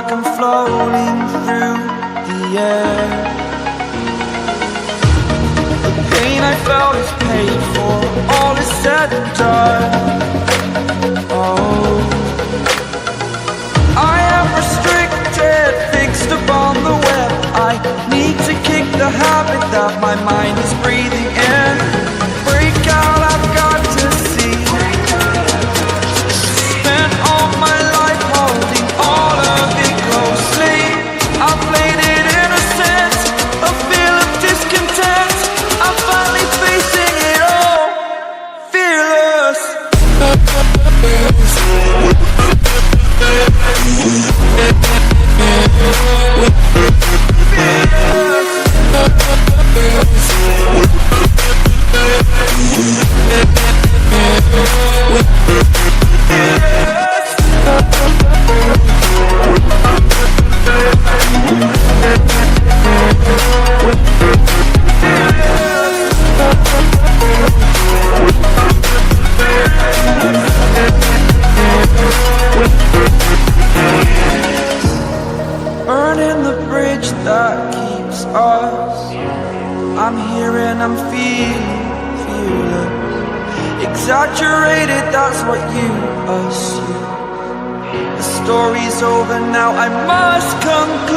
like I'm floating through the air. The pain I felt is paid for, all is said and done. Oh, I am restricted, fixed upon the web. I need to kick the habit that my mind is breathing in. Break out, I've got to see. Spent all my life holding all of it closely. I played it innocent, a feel of discontent. I'm finally facing it all, fearless. Burning the bridge that keeps us. I'm here and I'm feeling fearless. Exaggerated, that's what you assume. The story's over now, I must conclude.